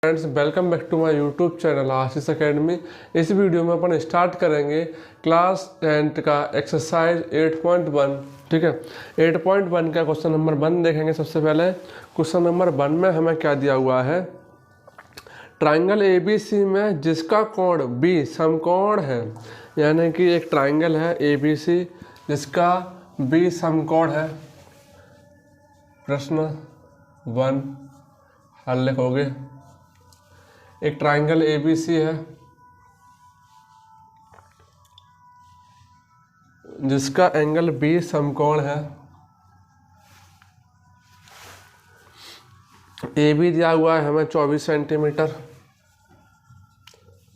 Friends, welcome back to my YouTube channel Ashish academy. इस वीडियो में अपन स्टार्ट करेंगे क्लास 10th का एक्सरसाइज 8.1। ठीक है, 8.1 का क्वेश्चन नंबर 1 देखेंगे। सबसे पहले क्वेश्चन नंबर 1 में हमें क्या दिया हुआ है, ट्राइंगल ABC में जिसका कोण B समकोण है, यानी कि एक ट्राइंगल है ABC जिसका B समकोण है। प्रश्न 1 हल लिखोगे। एक ट्राइंगल ABC है जिसका एंगल B समकोण है। AB दिया हुआ है हमें 24 सेंटीमीटर।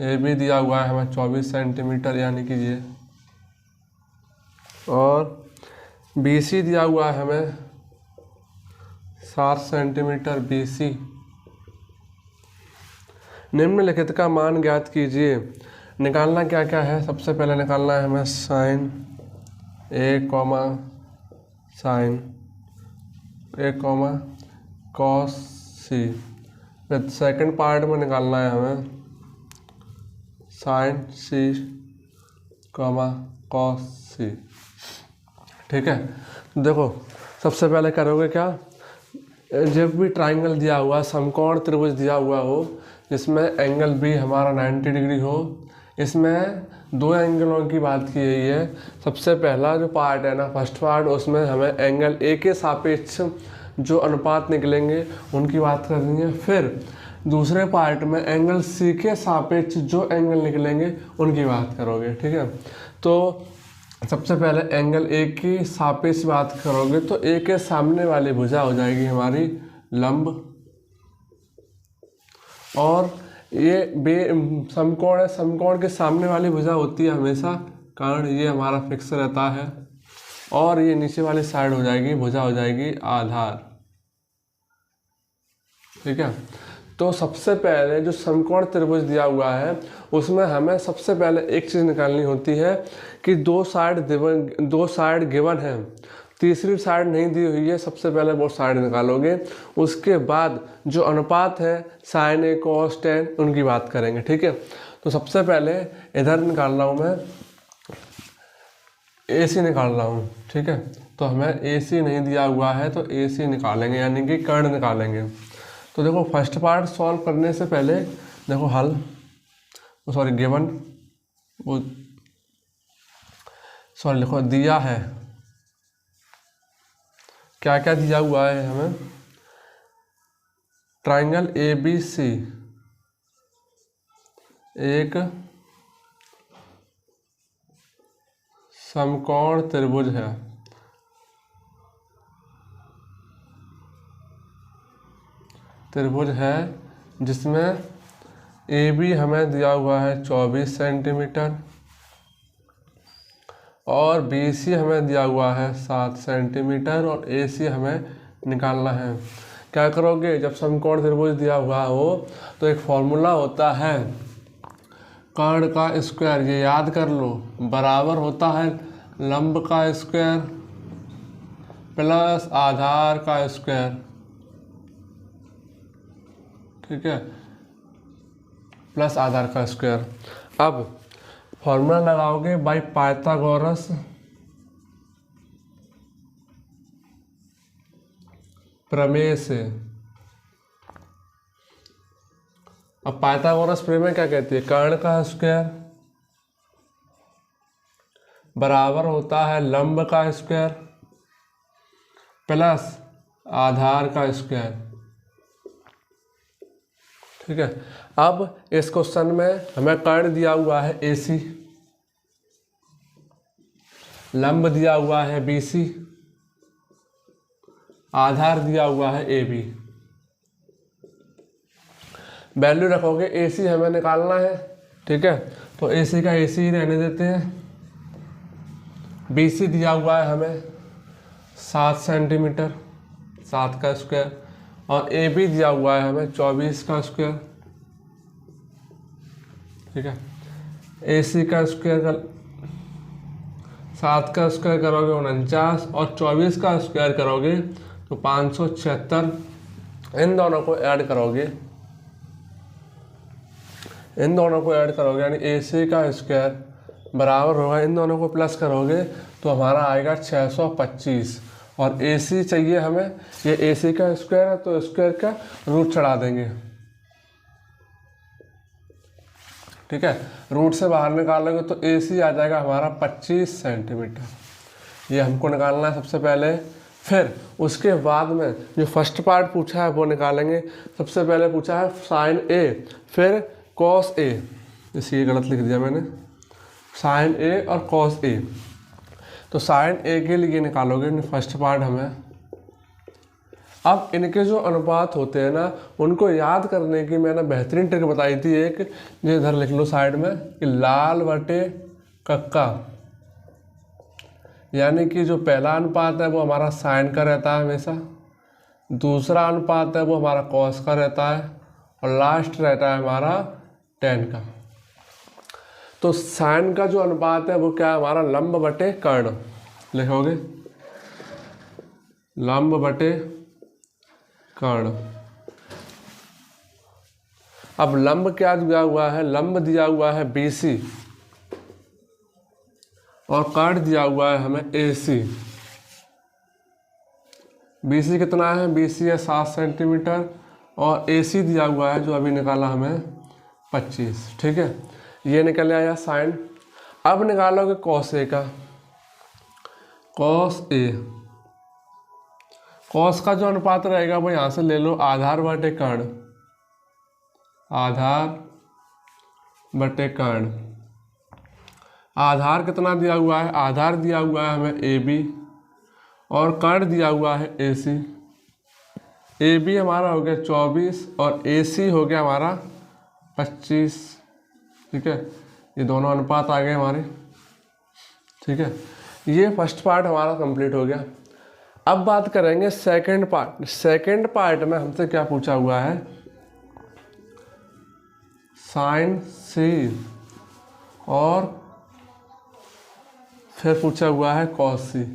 AB दिया हुआ है हमें 24 सेंटीमीटर यानी कि ये, और BC दिया हुआ है हमें 7 सेंटीमीटर BC। निम्नलिखित का मान ज्ञात कीजिए। निकालना क्या क्या है, सबसे पहले निकालना है हमें sine A, sine A, cos C। फिर सेकंड पार्ट में निकालना है हमें साइन C, कॉस C। ठीक है, देखो सबसे पहले करोगे क्या, जब भी ट्राइंगल दिया हुआ, समकोण त्रिभुज दिया हुआ हो जिसमें एंगल B हमारा 90 डिग्री हो, इसमें दो एंगलों की बात की गई है। सबसे पहला जो पार्ट है ना, फर्स्ट पार्ट, उसमें हमें एंगल A के सापेक्ष जो अनुपात निकलेंगे उनकी बात करनी है। फिर दूसरे पार्ट में एंगल C के सापेक्ष जो एंगल निकलेंगे उनकी बात करोगे। ठीक है, तो सबसे पहले एंगल A की सापेक्ष बात करोगे तो A के सामने वाली भुजा हो जाएगी हमारी लंब, और ये समकोण है, समकोण के सामने वाली भुजा होती है हमेशा, कारण ये हमारा फिक्स रहता है। और ये नीचे वाली साइड हो जाएगी, भुजा हो जाएगी आधार। ठीक है, तो सबसे पहले जो समकोण त्रिभुज दिया हुआ है उसमें हमें सबसे पहले एक चीज़ निकालनी होती है कि दो साइड गिवन है, तीसरी साइड नहीं दी हुई है। सबसे पहले वो साइड निकालोगे, उसके बाद जो अनुपात है साइन A, कॉस tan, उनकी बात करेंगे। ठीक है, तो सबसे पहले इधर निकाल रहा हूँ मैं, AC निकाल रहा हूँ। ठीक है, तो हमें AC नहीं दिया हुआ है तो AC निकालेंगे, यानी कि कर्ण निकालेंगे। तो देखो फर्स्ट पार्ट सॉल्व करने से पहले देखो हल, सॉरी गिवन, वो सॉरी लिखो दिया है, क्या क्या दिया हुआ है हमें, ट्राइंगल ABC एक समकोण त्रिभुज है। जिसमें AB हमें दिया हुआ है 24 सेंटीमीटर और BC हमें दिया हुआ है 7 सेंटीमीटर और AC हमें निकालना है। क्या करोगे, जब समकोण त्रिभुज दिया हुआ हो तो एक फॉर्मूला होता है कर्ण का स्क्वायर, ये याद कर लो, बराबर होता है लंब का स्क्वायर प्लस आधार का स्क्वायर। ठीक है, प्लस आधार का स्क्वायर। अब फॉर्मूला लगाओगे बाय पाइथागोरस प्रमेय से। अब पाइथागोरस प्रमेय क्या कहती है, कर्ण का स्क्वायर बराबर होता है लंब का स्क्वायर प्लस आधार का स्क्वायर। ठीक है, अब इस क्वेश्चन में हमें कर्ण दिया हुआ है AC, लंब दिया हुआ है BC, आधार दिया हुआ है AB। वैल्यू रखोगे, AC हमें निकालना है। ठीक है, तो AC का AC ही रहने देते हैं। BC दिया हुआ है हमें 7 सेंटीमीटर, 7 का स्क्वायर, और AB दिया हुआ है हमें 24 का स्क्वायर। ठीक है, AC का स्क्वायर 7 का स्क्वायर करोगे 49 और 24 का स्क्वायर करोगे तो 576। इन दोनों को ऐड करोगे इन दोनों को ऐड करोगे यानी AC का स्क्वायर बराबर होगा, इन दोनों को प्लस करोगे तो हमारा आएगा 625। और AC चाहिए हमें, ये AC का स्क्वायर है तो स्क्वायर का रूट चढ़ा देंगे, ठीक है। रूट से बाहर निकालोगे तो AC आ जाएगा हमारा 25 सेंटीमीटर। ये हमको निकालना है सबसे पहले। फिर उसके बाद में जो फर्स्ट पार्ट पूछा है वो निकालेंगे। सबसे पहले पूछा है साइन A, फिर कॉस A, इसी गलत लिख दिया मैंने, साइन A और कॉस A। तो साइन A के लिए निकालोगे फर्स्ट पार्ट हमें। अब इनके जो अनुपात होते हैं ना, उनको याद करने की मैंने बेहतरीन ट्रिक बताई थी एक, जो इधर लिख लो साइड में, कि लाल बटे कक्का, यानी कि जो पहला अनुपात है वो हमारा साइन का रहता है हमेशा, दूसरा अनुपात है वो हमारा कॉस का रहता है, और लास्ट रहता है हमारा टेन का। तो साइन का जो अनुपात है वो क्या है हमारा, लंब बटे कर्ण लिखोगे, लंब बटे कर्ण। अब लंब क्या दिया हुआ है, लंब दिया हुआ है BC और कर्ण दिया हुआ है हमें AC। BC कितना है, BC है 7 सेंटीमीटर, और AC दिया हुआ है जो अभी निकाला हमें 25, ठीक है। ये निकल आया साइन। अब निकालोगे कॉस A का, कॉस A, कॉस का जो अनुपात रहेगा वो यहाँ से ले लो, आधार बटे कर्ण, आधार बटे कर्ण। आधार कितना दिया हुआ है, आधार दिया हुआ है हमें AB, और कर्ण दिया हुआ है AC। AB हमारा हो गया 24 और AC हो गया हमारा 25, ठीक है। ये दोनों अनुपात आ गए हमारे, ठीक है। ये फर्स्ट पार्ट हमारा कंप्लीट हो गया। अब बात करेंगे सेकंड पार्ट। सेकंड पार्ट में हमसे क्या पूछा हुआ है, साइन C और फिर पूछा हुआ है कॉस C।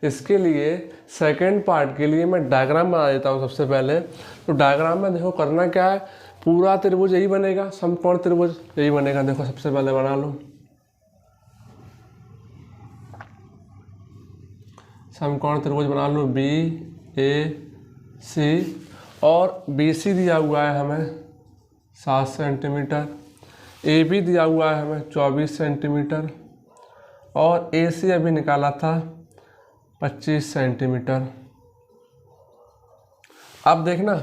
इसके लिए सेकंड पार्ट के लिए मैं डायग्राम बना देता हूँ सबसे पहले। तो डायग्राम में देखो करना क्या है, पूरा त्रिभुज यही बनेगा, समकोण त्रिभुज यही बनेगा। देखो सबसे पहले बना लो समकोण त्रिभुज, बना लो BAC, और BC दिया हुआ है हमें 7 सेंटीमीटर, AB दिया हुआ है हमें 24 सेंटीमीटर, और AC अभी निकाला था 25 सेंटीमीटर। अब देखना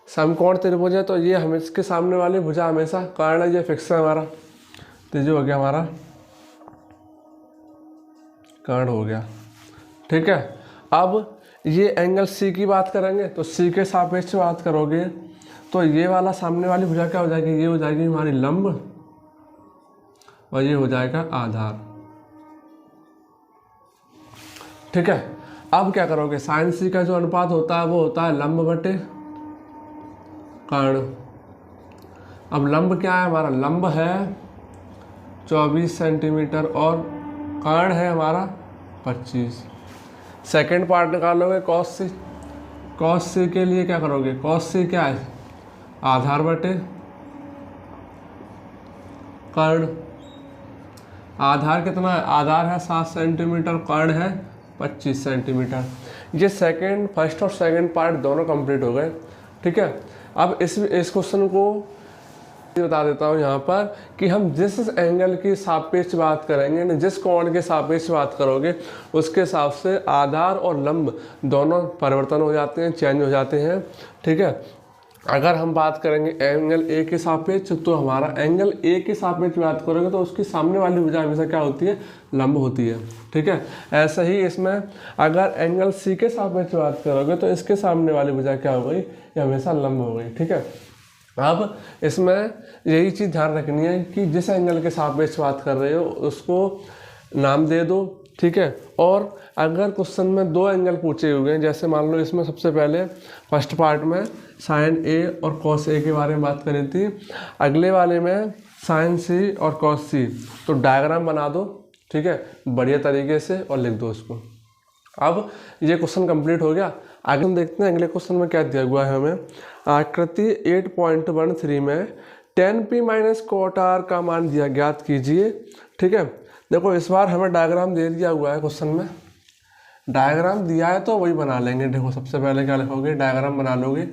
समकोण त्रिभुज है तो ये हम इसके सामने वाली भुजा हमेशा कर्ण है, ये फिक्स है हमारा, तो जो हो गया हमारा कर्ण हो गया, ठीक है। अब ये एंगल C की बात करेंगे तो C के सापेक्ष बात करोगे तो ये वाला सामने वाली भुजा क्या हो जाएगी, ये हो जाएगी हमारी लंब और ये हो जाएगा आधार, ठीक है। अब क्या करोगे, साइन C का जो अनुपात होता है वो होता है लंब बटे कर्ण। अब लंब क्या है हमारा, लंब है 24 सेंटीमीटर और कर्ण है हमारा 25। सेकंड पार्ट निकालोगे कॉस C। कॉस C के लिए क्या करोगे, कॉस C क्या है, आधार बटे कर्ण। आधार कितना है, आधार है 7 सेंटीमीटर, कर्ण है 25 सेंटीमीटर। ये सेकंड, फर्स्ट और सेकंड पार्ट दोनों कंप्लीट हो गए, ठीक है। अब इस क्वेश्चन को बता देता हूँ यहाँ पर कि हम जिस एंगल की सापेक्ष बात करेंगे ना, जिस कोण के सापेक्ष बात करोगे उसके हिसाब से आधार और लंब दोनों परिवर्तन हो जाते हैं, चेंज हो जाते हैं, ठीक है। अगर हम बात करेंगे एंगल A के सापेक्ष तो हमारा एंगल A के सापेक्ष बात करोगे तो उसकी सामने वाली भुजा हमेशा क्या होती है, लंब होती है, ठीक है। ऐसा ही इसमें अगर एंगल C के सापेक्ष बात करोगे तो इसके सामने वाली भुजा क्या हो गई, ये हमेशा लंब हो गई, ठीक है। अब इसमें यही चीज़ ध्यान रखनी है कि जिस एंगल के सापेक्ष बात कर रहे हो उसको नाम दे दो, ठीक है। और अगर क्वेश्चन में दो एंगल पूछे हुए हैं, जैसे मान लो इसमें सबसे पहले फर्स्ट पार्ट में साइन A और कॉस A के बारे में बात करी थी, अगले वाले में साइन C और कॉस C, तो डायग्राम बना दो, ठीक है, बढ़िया तरीके से और लिख दो उसको। अब ये क्वेश्चन कंप्लीट हो गया। आगे हम देखते हैं अगले क्वेश्चन में क्या दिया हुआ है हमें। आकृति 8.13 में tan p minus cot R का मान दिया ज्ञात कीजिए। ठीक है, देखो इस बार हमें डायग्राम दे दिया हुआ है क्वेश्चन में, डायग्राम दिया है तो वही बना लेंगे। देखो सबसे पहले क्या लिखोगे, डायग्राम बना लोगे।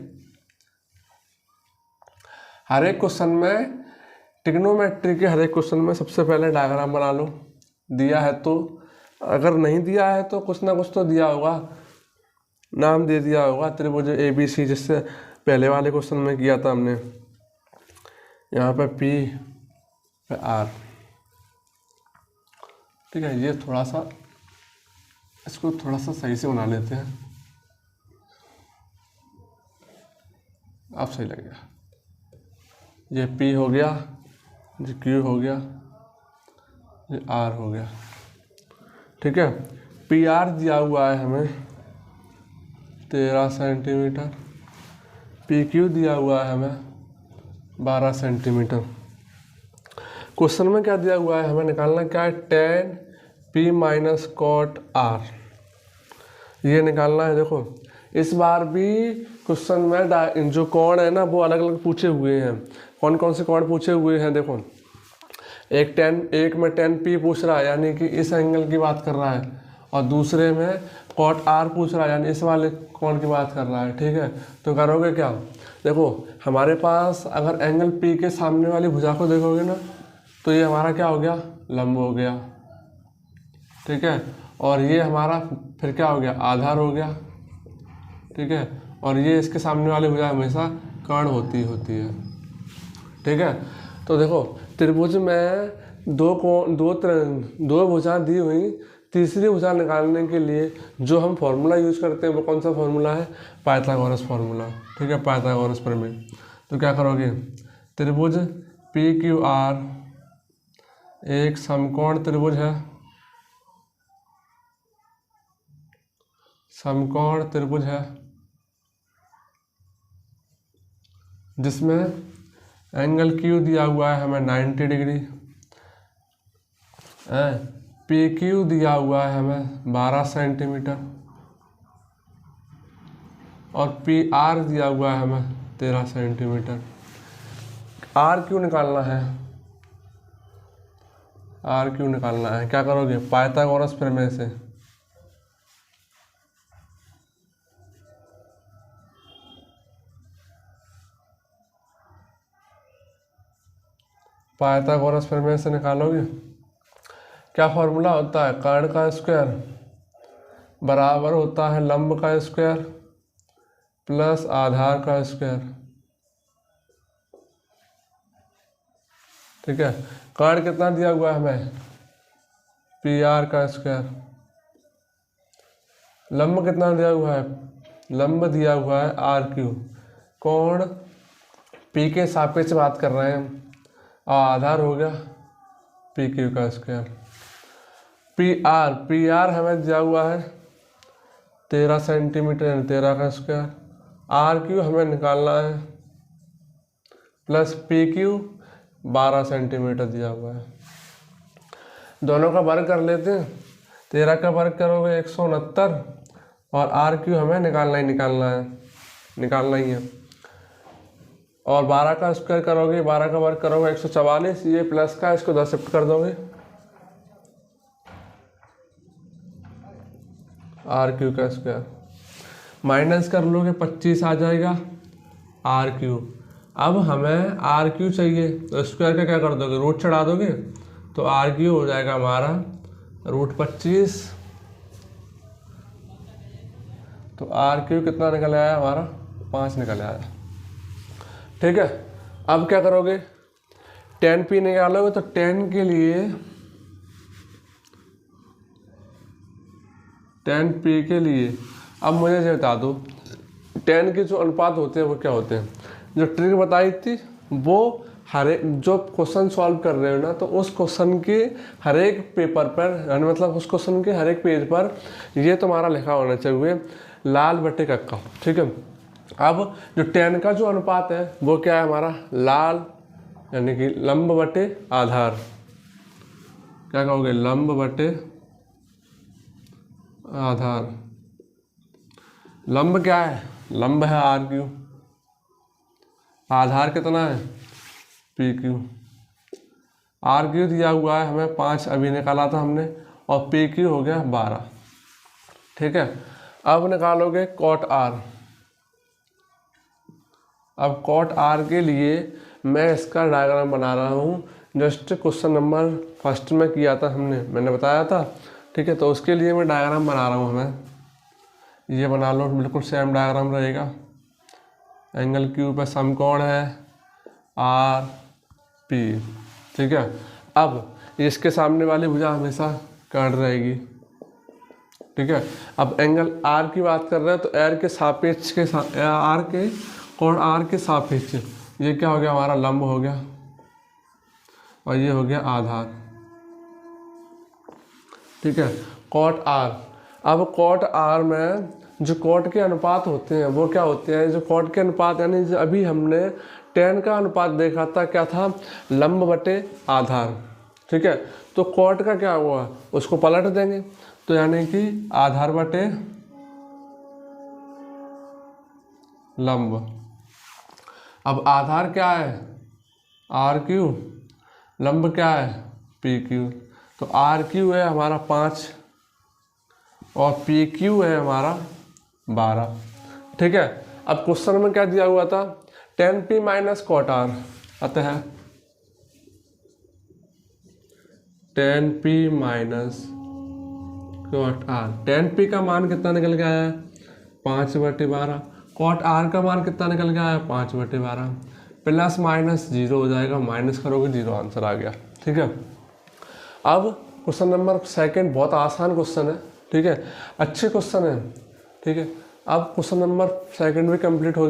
हर एक क्वेश्चन में, ट्रिग्नोमेट्री के हर एक क्वेश्चन में सबसे पहले डायग्राम बना लो, दिया है तो। अगर नहीं दिया है तो कुछ ना कुछ तो दिया होगा, नाम दे दिया होगा त्रिभुज ABC, जिससे पहले वाले क्वेश्चन में किया था हमने। यहाँ पे P R, ठीक है। ये थोड़ा सा, इसको थोड़ा सा सही से बना लेते हैं, अब सही लगेगा। ये P हो गया, ये Q हो गया, ये R हो गया। ठीक है, PR दिया हुआ है हमें 13 सेंटीमीटर, PQ दिया हुआ है हमें 12 सेंटीमीटर। क्वेश्चन में क्या दिया हुआ है, हमें निकालना क्या है, tan P minus cot R, ये निकालना है। देखो इस बार भी क्वेश्चन में जो कोण है ना वो अलग अलग पूछे हुए हैं। कौन कौन से कोण पूछे हुए हैं, देखो एक में tan P पूछ रहा है, यानी कि इस एंगल की बात कर रहा है, और दूसरे में कॉट R पूछ रहा है, यानी इस वाले कोण की बात कर रहा है। ठीक है, तो करोगे क्या, देखो हमारे पास अगर एंगल P के सामने वाली भुजा को देखोगे ना, तो ये हमारा क्या हो गया, लंब हो गया। ठीक है, और ये हमारा फिर क्या हो गया, आधार हो गया। ठीक है, और ये इसके सामने वाली भुजा हमेशा कर्ण होती है। ठीक है, तो देखो त्रिभुज में दो भुजा दी हुई, तीसरी भुजा निकालने के लिए जो हम फॉर्मूला यूज करते हैं वो कौन सा फॉर्मूला है, पाइथागोरस फॉर्मूला। ठीक है, पाइथागोरस प्रमेय। तो क्या करोगे, त्रिभुज PQR एक समकोण त्रिभुज है, समकोण त्रिभुज है जिसमें एंगल Q दिया हुआ है हमें 90 डिग्री, PQ दिया हुआ है हमें 12 सेंटीमीटर, और PR दिया हुआ है हमें 13 सेंटीमीटर। RQ निकालना है, RQ निकालना है। क्या करोगे, पाइथागोरस प्रमेय से। पाइथागोरस प्रमेय से निकालोगे, क्या फॉर्मूला होता है, कर्ण का स्क्वायर बराबर होता है लंब का स्क्वायर प्लस आधार का स्क्वायर। ठीक है, कर्ण कितना दिया हुआ है हमें, PR का स्क्वायर, लंब कितना दिया हुआ है, लंब दिया हुआ है RQ, कोण P के सापेक्ष बात कर रहे हैं, आधार हो गया PQ का स्क्वायर। PR हमें दिया हुआ है 13 सेंटीमीटर, यानी 13 का स्क्वायर। RQ हमें निकालना है प्लस PQ 12 सेंटीमीटर दिया हुआ है। दोनों का वर्ग कर लेते हैं, 13 का वर्ग करोगे 169, और RQ हमें निकालना ही है। और 12 का स्क्वायर करोगे, 12 का वर्ग करोगे 144, ये प्लस का, इसको 10 शिफ्ट कर दोगे, RQ का स्क्वायर माइनस कर लोगे 25 आ जाएगा RQ। अब हमें RQ चाहिए, तो स्क्वायर का क्या कर दोगे, रूट चढ़ा दोगे, तो RQ हो जाएगा हमारा √25। तो RQ कितना निकल आया हमारा, 5 निकल आया। ठीक है, अब क्या करोगे, tan P निकालोगे, तो tan के लिए, tan P के लिए अब मुझे ये बता दो, tan के जो अनुपात होते हैं वो क्या होते हैं। जो ट्रिक बताई थी वो हर एक, जो क्वेश्चन सॉल्व कर रहे हो ना, तो उस क्वेश्चन के हर एक पेपर पर, यानी मतलब उस क्वेश्चन के हर एक पेज पर ये तुम्हारा लिखा होना चाहिए, लाल बटे कक्का। ठीक है, अब जो tan का जो अनुपात है वो क्या है हमारा, लाल यानी कि लंब बटे आधार। क्या कहोगे, लंब बटे आधार। लंब क्या है, लंब है RQ, आधार कितना है पी क्यू। आर क्यू दिया हुआ है हमें 5, अभी निकाला था हमने, और पी क्यू हो गया 12। ठीक है, अब निकालोगे कॉट आर। अब कॉट आर के लिए मैं इसका डायग्राम बना रहा हूँ, जस्ट क्वेश्चन नंबर फर्स्ट में किया था मैंने बताया था। ठीक है, तो उसके लिए मैं डायग्राम बना रहा हूँ। हमें ये बना लो, बिल्कुल सेम डायग्राम रहेगा। एंगल क्यू पे समकोण है आर पी। ठीक है, अब इसके सामने वाली भुजा हमेशा कर्ड रहेगी। ठीक है, अब एंगल आर की बात कर रहे हैं तो आर के सापेक्ष के आर के कोण आर के सापेक्ष ये क्या हो गया, हमारा लंब हो गया, और ये हो गया आधार। ठीक है, कॉट आर। अब कॉट आर में जो कॉट के अनुपात होते हैं वो क्या होते हैं, जो कॉट के अनुपात यानी जो अभी हमने टेन का अनुपात देखा था, क्या था, लंब बटे आधार। ठीक है, तो कॉट का क्या हुआ, उसको पलट देंगे, तो यानी कि आधार बटे लंब। अब आधार क्या है, आर क्यू, लंब क्या है, पी क्यू। तो आर क्यू है हमारा 5 और पी क्यू है हमारा 12। ठीक है, अब क्वेश्चन में क्या दिया हुआ था, tan p minus cot R, अतः tan p minus cot R. tan p का मान कितना निकल के आया है, 5/12। कॉट आर का मान कितना निकल के आया है, 5/12। प्लस माइनस 0 हो जाएगा, माइनस करोगे 0, आंसर आ गया। ठीक है, अब क्वेश्चन नंबर सेकंड बहुत आसान क्वेश्चन है। ठीक है, अच्छे क्वेश्चन है। ठीक है, अब क्वेश्चन नंबर सेकंड भी कंप्लीट हो गया।